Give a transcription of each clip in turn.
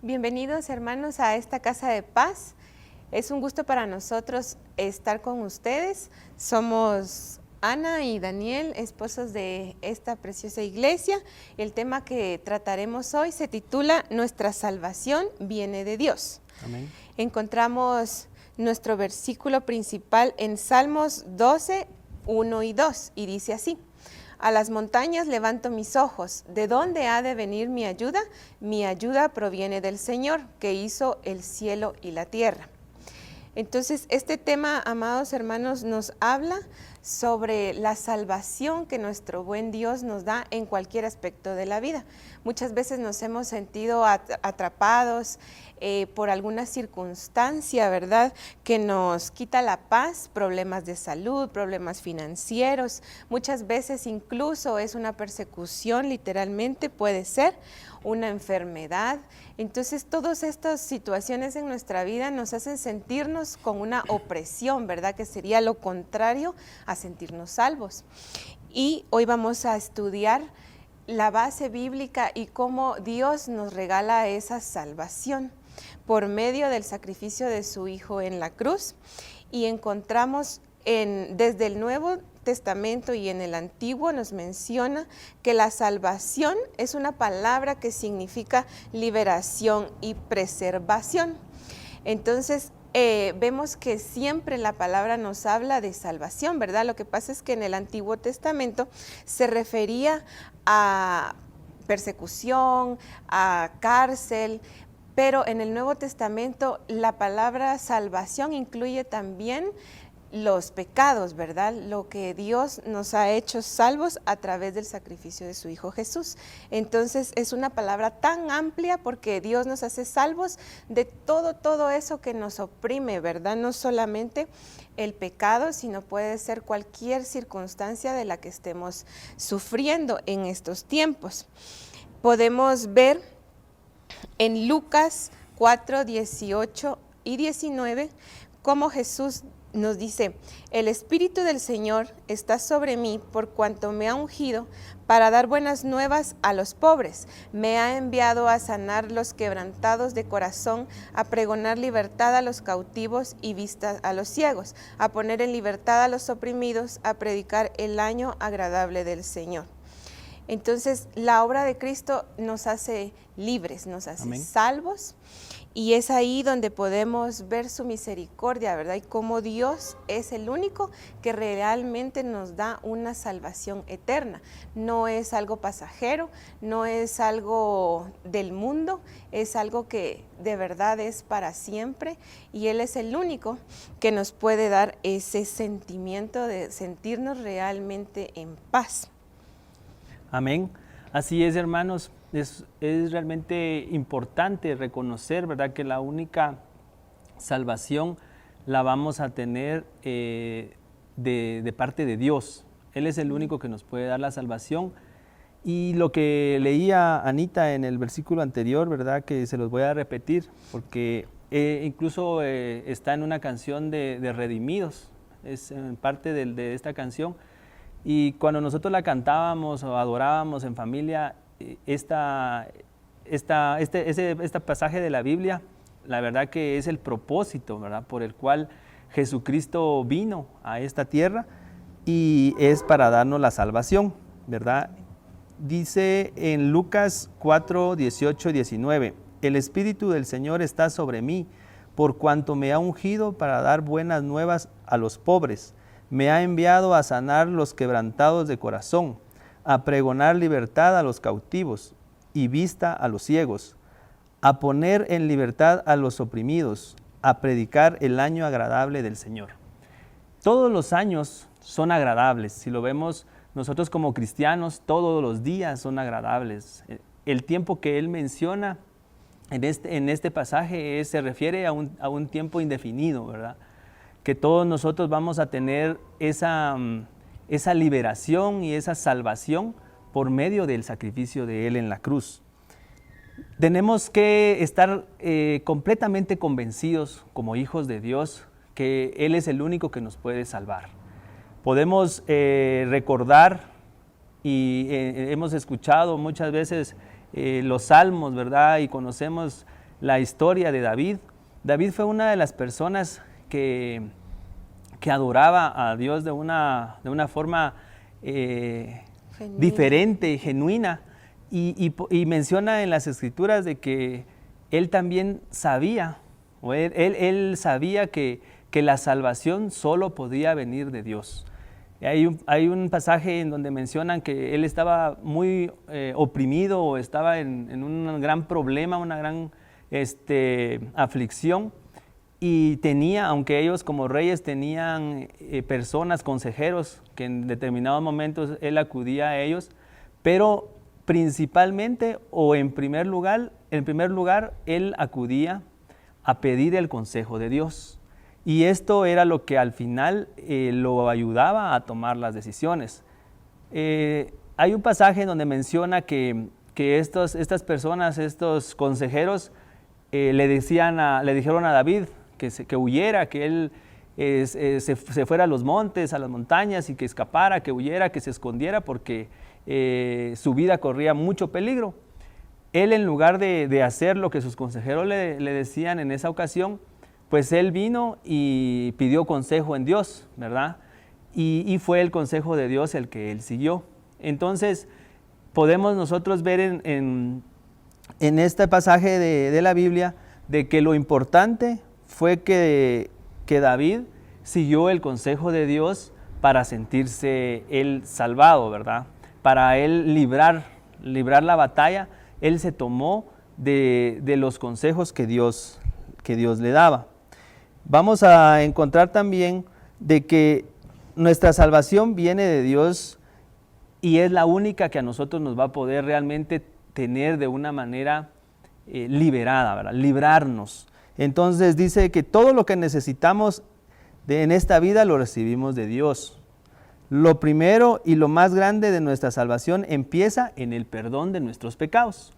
Bienvenidos, hermanos, a esta casa de paz. Es un gusto para nosotros estar con ustedes. Somos Ana y Daniel, esposos de esta preciosa iglesia. El tema que trataremos hoy se titula Nuestra salvación viene de Dios. Amén. Encontramos nuestro versículo principal en Salmos 12, 1 y 2, y dice así: A las montañas levanto mis ojos. ¿De dónde ha de venir mi ayuda? Mi ayuda proviene del Señor, que hizo el cielo y la tierra. Entonces, este tema, amados hermanos, nos habla sobre la salvación que nuestro buen Dios nos da en cualquier aspecto de la vida. Muchas veces nos hemos sentido atrapados por alguna circunstancia, ¿verdad?, que nos quita la paz, problemas de salud, problemas financieros. Muchas veces incluso es una persecución, literalmente puede ser una enfermedad. Entonces, todas estas situaciones en nuestra vida nos hacen sentirnos con una opresión, ¿verdad?, que sería lo contrario a sentirnos salvos. Y hoy vamos a estudiar la base bíblica y cómo Dios nos regala esa salvación por medio del sacrificio de su Hijo en la cruz. Y encontramos desde el Nuevo Testamento y en el Antiguo nos menciona que la salvación es una palabra que significa liberación y preservación. Entonces, vemos que siempre la palabra nos habla de salvación, ¿verdad? Lo que pasa es que en el Antiguo Testamento se refería a persecución, a cárcel, pero en el Nuevo Testamento la palabra salvación incluye también los pecados, ¿verdad? Lo que Dios nos ha hecho salvos a través del sacrificio de su Hijo Jesús. Entonces es una palabra tan amplia porque Dios nos hace salvos de todo eso que nos oprime, ¿verdad? No solamente el pecado, sino puede ser cualquier circunstancia de la que estemos sufriendo en estos tiempos. Podemos ver en Lucas 4, 18 y 19 cómo Jesús nos dice: el Espíritu del Señor está sobre mí por cuanto me ha ungido para dar buenas nuevas a los pobres. Me ha enviado a sanar los quebrantados de corazón, a pregonar libertad a los cautivos y vista a los ciegos, a poner en libertad a los oprimidos, a predicar el año agradable del Señor. Entonces, la obra de Cristo nos hace libres, nos hace Amén. salvos, y es ahí donde podemos ver su misericordia, ¿verdad? Y cómo Dios es el único que realmente nos da una salvación eterna. No es algo pasajero, no es algo del mundo, es algo que de verdad es para siempre, y Él es el único que nos puede dar ese sentimiento de sentirnos realmente en paz. Amén. Así es, hermanos. Es realmente importante reconocer, ¿verdad?, que la única salvación la vamos a tener de parte de Dios. Él es el único que nos puede dar la salvación. Y lo que leía Anita en el versículo anterior, ¿verdad?, que se los voy a repetir, porque incluso está en una canción de Redimidos, es en parte de esta canción. Y cuando nosotros la cantábamos o adorábamos en familia, este pasaje de la Biblia, la verdad que es el propósito, ¿verdad?, por el cual Jesucristo vino a esta tierra, y es para darnos la salvación, ¿verdad? Dice en Lucas 4, 18 y 19, el Espíritu del Señor está sobre mí, por cuanto me ha ungido para dar buenas nuevas a los pobres. Me ha enviado a sanar los quebrantados de corazón, a pregonar libertad a los cautivos y vista a los ciegos, a poner en libertad a los oprimidos, a predicar el año agradable del Señor. Todos los años son agradables. Si lo vemos nosotros como cristianos, todos los días son agradables. El tiempo que él menciona en este pasaje se refiere a un tiempo indefinido, ¿verdad?, que todos nosotros vamos a tener esa liberación y esa salvación por medio del sacrificio de Él en la cruz. Tenemos que estar completamente convencidos como hijos de Dios que Él es el único que nos puede salvar. Podemos recordar y hemos escuchado muchas veces los salmos, ¿verdad? Y conocemos la historia de David. David fue una de las personas que adoraba a Dios de una forma diferente y genuina. Y menciona en las Escrituras de que él también sabía, o él sabía que la salvación solo podía venir de Dios. Hay un pasaje en donde mencionan que él estaba muy oprimido, o estaba en un gran problema, una gran aflicción, y tenía, aunque ellos como reyes tenían personas, consejeros, que en determinados momentos él acudía a ellos, pero principalmente o en primer lugar, él acudía a pedir el consejo de Dios. Y esto era lo que al final lo ayudaba a tomar las decisiones. Hay un pasaje donde menciona que estas personas, estos consejeros, le dijeron a David que huyera, que él se fuera a los montes, a las montañas, y que escapara, que huyera, que se escondiera, porque su vida corría mucho peligro. Él, en lugar de hacer lo que sus consejeros le decían en esa ocasión, pues él vino y pidió consejo en Dios, ¿verdad? Y fue el consejo de Dios el que él siguió. Entonces, podemos nosotros ver en este pasaje de la Biblia de que lo importante fue que David siguió el consejo de Dios para sentirse él salvado, ¿verdad? Para él librar la batalla, él se tomó de los consejos que Dios le daba. Vamos a encontrar también de que nuestra salvación viene de Dios y es la única que a nosotros nos va a poder realmente tener de una manera liberada, ¿verdad? Librarnos. Entonces dice que todo lo que necesitamos en esta vida lo recibimos de Dios. Lo primero y lo más grande de nuestra salvación empieza en el perdón de nuestros pecados.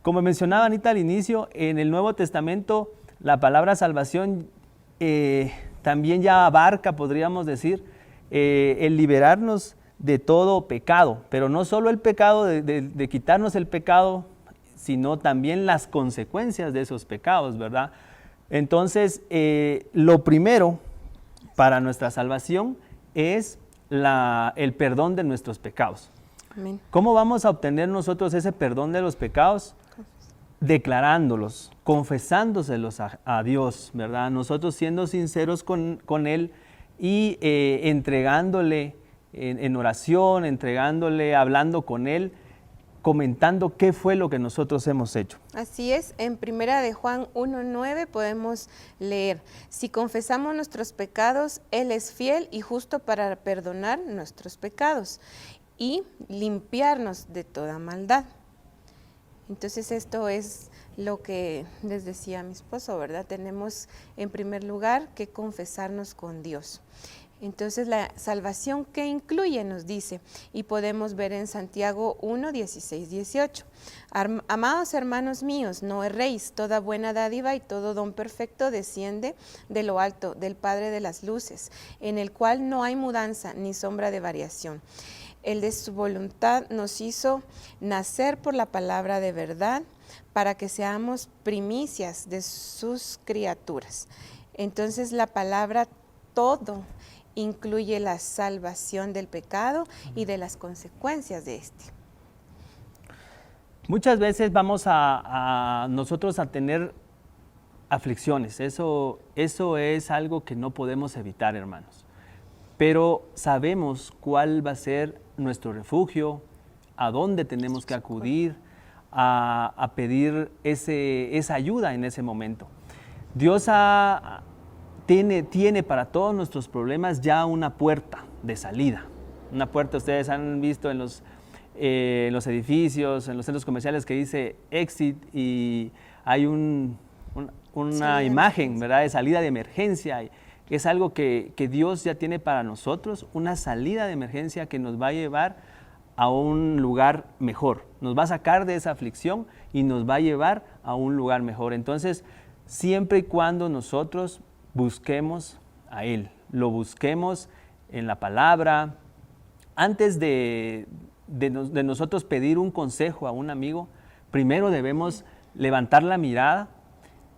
Como mencionaba Anita al inicio, en el Nuevo Testamento la palabra salvación también ya abarca, podríamos decir, el liberarnos de todo pecado, pero no solo el pecado de quitarnos el pecado, sino también las consecuencias de esos pecados, ¿verdad? Entonces, lo primero para nuestra salvación es el perdón de nuestros pecados. Amén. ¿Cómo vamos a obtener nosotros ese perdón de los pecados? Declarándolos, confesándoselos a Dios, ¿verdad? Nosotros siendo sinceros con Él y entregándole en oración, hablando con Él, comentando qué fue lo que nosotros hemos hecho. Así es, en Primera de Juan 1:9 podemos leer: si confesamos nuestros pecados, Él es fiel y justo para perdonar nuestros pecados y limpiarnos de toda maldad. Entonces esto es lo que les decía mi esposo, ¿verdad? Tenemos en primer lugar que confesarnos con Dios. Entonces la salvación, ¿qué incluye? Nos dice, y podemos ver en Santiago 1:16-18. Amados hermanos míos, no erréis, toda buena dádiva y todo don perfecto desciende de lo alto, del Padre de las luces, en el cual no hay mudanza ni sombra de variación. Él de su voluntad nos hizo nacer por la palabra de verdad, para que seamos primicias de sus criaturas. Entonces la palabra todo incluye la salvación del pecado y de las consecuencias de este. Muchas veces vamos nosotros a tener aflicciones, eso es algo que no podemos evitar, hermanos. Pero sabemos cuál va a ser nuestro refugio, a dónde tenemos que acudir a pedir esa ayuda en ese momento. Dios tiene para todos nuestros problemas ya una puerta de salida. Una puerta, ustedes han visto en los edificios, en los centros comerciales, que dice exit, y hay una imagen, ¿verdad?, de salida de emergencia. Es algo que Dios ya tiene para nosotros, una salida de emergencia que nos va a llevar a un lugar mejor. Nos va a sacar de esa aflicción y nos va a llevar a un lugar mejor. Entonces, siempre y cuando nosotros busquemos a Él, lo busquemos en la palabra, antes de nosotros pedir un consejo a un amigo, primero debemos levantar la mirada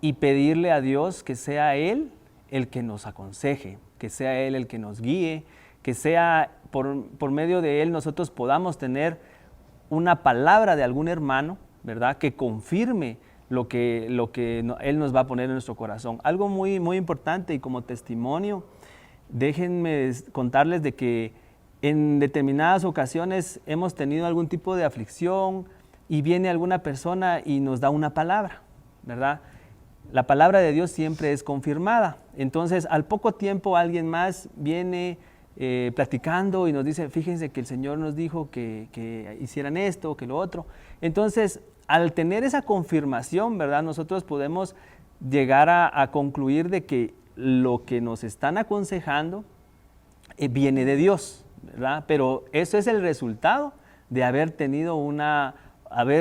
y pedirle a Dios que sea Él el que nos aconseje, que sea Él el que nos guíe, que sea por medio de Él nosotros podamos tener una palabra de algún hermano, ¿verdad?, que confirme lo que Él nos va a poner en nuestro corazón. Algo muy, muy importante y como testimonio, déjenme contarles de que en determinadas ocasiones hemos tenido algún tipo de aflicción y viene alguna persona y nos da una palabra, ¿verdad? La palabra de Dios siempre es confirmada. Entonces, al poco tiempo alguien más viene platicando y nos dice, fíjense que el Señor nos dijo que hicieran esto, que lo otro. Entonces, al tener esa confirmación, ¿verdad?, nosotros podemos llegar a concluir de que lo que nos están aconsejando viene de Dios, ¿verdad? Pero eso es el resultado de haber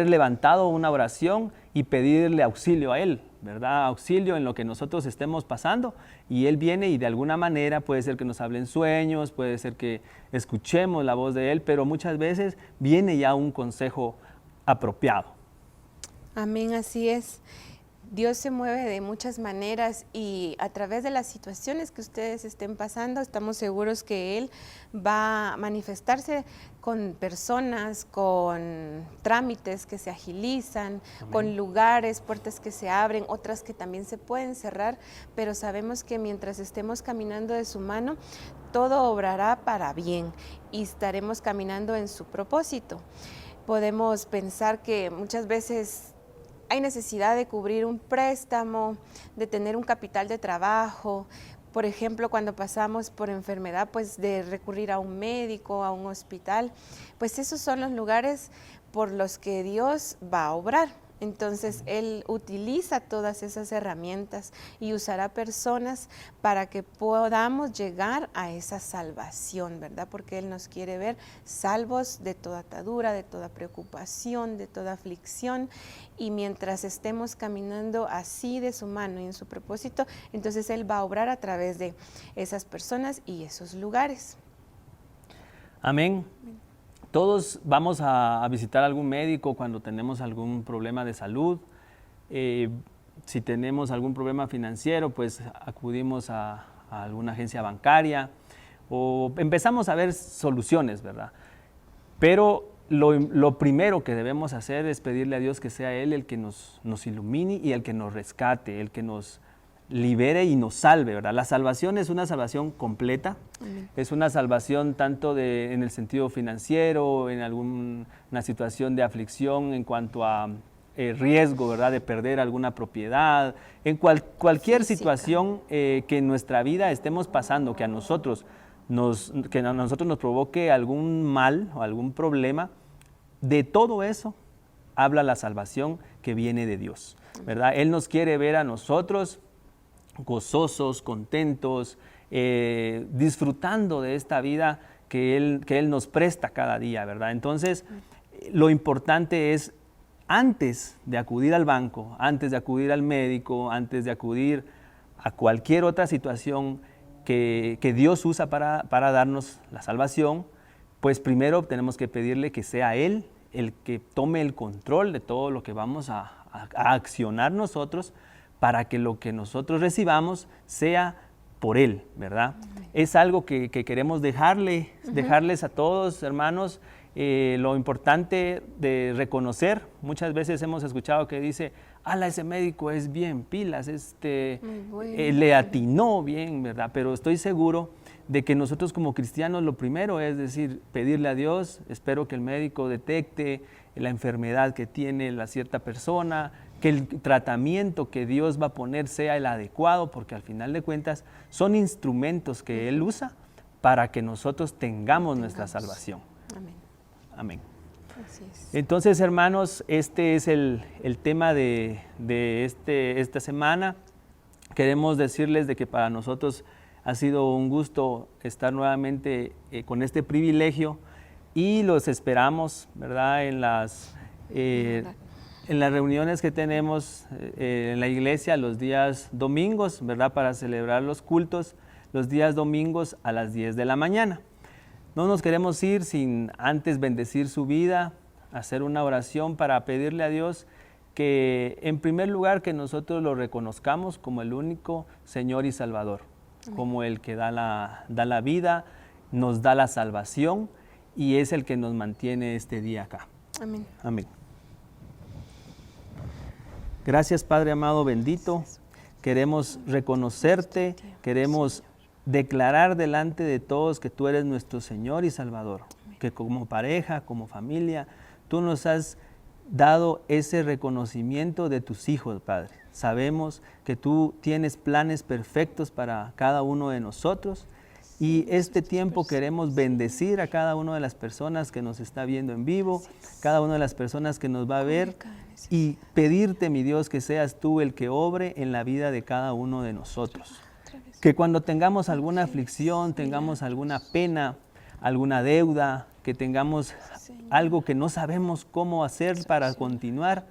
levantado una oración y pedirle auxilio a Él, ¿verdad? Auxilio en lo que nosotros estemos pasando, y Él viene y de alguna manera puede ser que nos hable en sueños, puede ser que escuchemos la voz de Él, pero muchas veces viene ya un consejo apropiado. Amén, así es. Dios se mueve de muchas maneras y a través de las situaciones que ustedes estén pasando, estamos seguros que Él va a manifestarse con personas, con trámites que se agilizan, amén, con lugares, puertas que se abren, otras que también se pueden cerrar, pero sabemos que mientras estemos caminando de su mano, todo obrará para bien y estaremos caminando en su propósito. Podemos pensar que muchas veces hay necesidad de cubrir un préstamo, de tener un capital de trabajo. Por ejemplo, cuando pasamos por enfermedad, pues de recurrir a un médico, a un hospital, pues esos son los lugares por los que Dios va a obrar. Entonces, Él utiliza todas esas herramientas y usará personas para que podamos llegar a esa salvación, ¿verdad? Porque Él nos quiere ver salvos de toda atadura, de toda preocupación, de toda aflicción. Y mientras estemos caminando así de su mano y en su propósito, entonces Él va a obrar a través de esas personas y esos lugares. Amén. Todos vamos a visitar algún médico cuando tenemos algún problema de salud. Si tenemos algún problema financiero, pues acudimos a alguna agencia bancaria o empezamos a ver soluciones, ¿verdad? Pero lo primero que debemos hacer es pedirle a Dios que sea Él el que nos ilumine y el que nos rescate, el que nos libere y nos salve, ¿verdad? La salvación es una salvación completa. Amén. Es una salvación tanto en el sentido financiero, en alguna situación de aflicción en cuanto a riesgo, ¿verdad?, de perder alguna propiedad, en cualquier situación que en nuestra vida estemos pasando, que a nosotros nos provoque algún mal o algún problema. De todo eso habla la salvación que viene de Dios, ¿verdad? Él nos quiere ver a nosotros gozosos, contentos, disfrutando de esta vida que Él nos presta cada día, ¿verdad? Entonces, lo importante es, antes de acudir al banco, antes de acudir al médico, antes de acudir a cualquier otra situación que Dios usa para darnos la salvación, pues primero tenemos que pedirle que sea Él el que tome el control de todo lo que vamos a accionar nosotros, para que lo que nosotros recibamos sea por Él, ¿verdad? Es algo que queremos dejarles a todos, hermanos, lo importante de reconocer. Muchas veces hemos escuchado que dice, ese médico es bien pilas, le atinó bien, ¿verdad? Pero estoy seguro de que nosotros como cristianos lo primero es decir, pedirle a Dios, espero que el médico detecte la enfermedad que tiene la cierta persona, que el tratamiento que Dios va a poner sea el adecuado, porque al final de cuentas son instrumentos que Él usa para que nosotros tengamos nuestra salvación. Amén. Amén. Así es. Entonces, hermanos, este es el tema de esta semana. Queremos decirles de que para nosotros ha sido un gusto estar nuevamente con este privilegio y los esperamos, ¿verdad?, en las reuniones que tenemos en la iglesia los días domingos, ¿verdad?, para celebrar los cultos los días domingos a las 10 de la mañana. No nos queremos ir sin antes bendecir su vida, hacer una oración para pedirle a Dios que en primer lugar que nosotros lo reconozcamos como el único Señor y Salvador, como el que da la vida, nos da la salvación y es el que nos mantiene este día acá. Amén. Amén. Gracias, Padre amado, bendito. Queremos reconocerte, queremos declarar delante de todos que tú eres nuestro Señor y Salvador, que como pareja, como familia, tú nos has dado ese reconocimiento de tus hijos, Padre. Sabemos que tú tienes planes perfectos para cada uno de nosotros y este tiempo queremos bendecir a cada una de las personas que nos está viendo en vivo, cada una de las personas que nos va a ver y pedirte, mi Dios, que seas tú el que obre en la vida de cada uno de nosotros. Que cuando tengamos alguna aflicción, tengamos alguna pena, alguna deuda, que tengamos algo que no sabemos cómo hacer para continuar,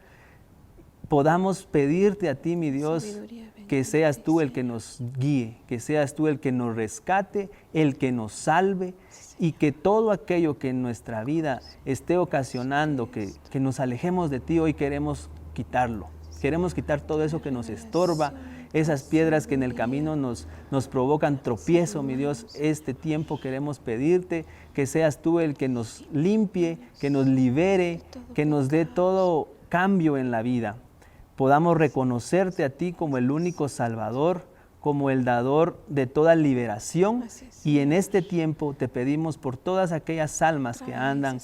podamos pedirte a ti, mi Dios, que seas tú el que nos guíe, que seas tú el que nos rescate, el que nos salve y que todo aquello que en nuestra vida esté ocasionando que nos alejemos de ti, hoy queremos quitarlo. Queremos quitar todo eso que nos estorba, esas piedras que en el camino nos provocan tropiezo, mi Dios. Este tiempo queremos pedirte que seas tú el que nos limpie, que nos libere, que nos dé todo cambio en la vida. Podamos reconocerte a ti como el único Salvador, como el dador de toda liberación. Y en este tiempo te pedimos por todas aquellas almas que andan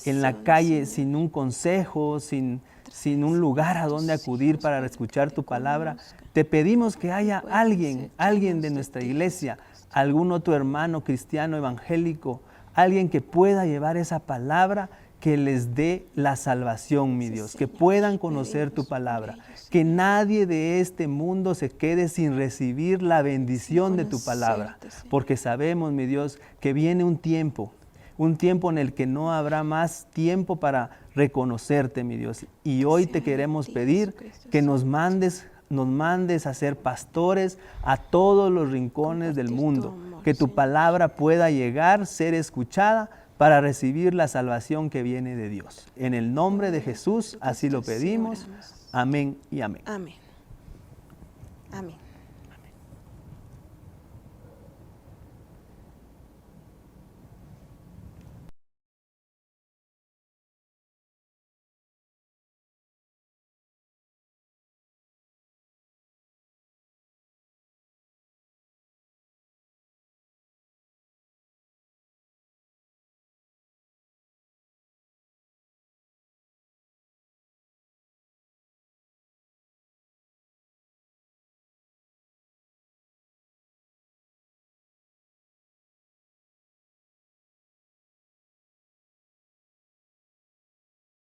en la calle sin un consejo, sin un lugar a donde acudir para escuchar tu palabra. Te pedimos que haya alguien de nuestra iglesia, algún otro hermano cristiano evangélico, alguien que pueda llevar esa palabra, que les dé la salvación, mi Dios, que puedan conocer tu palabra, que nadie de este mundo se quede sin recibir la bendición de tu palabra, porque sabemos, mi Dios, que viene un tiempo en el que no habrá más tiempo para reconocerte, mi Dios. Y hoy te queremos pedir que nos mandes a ser pastores a todos los rincones del mundo, que tu palabra pueda llegar, ser escuchada, para recibir la salvación que viene de Dios. En el nombre de Jesús, así lo pedimos. Amén y amén. Amén. Amén.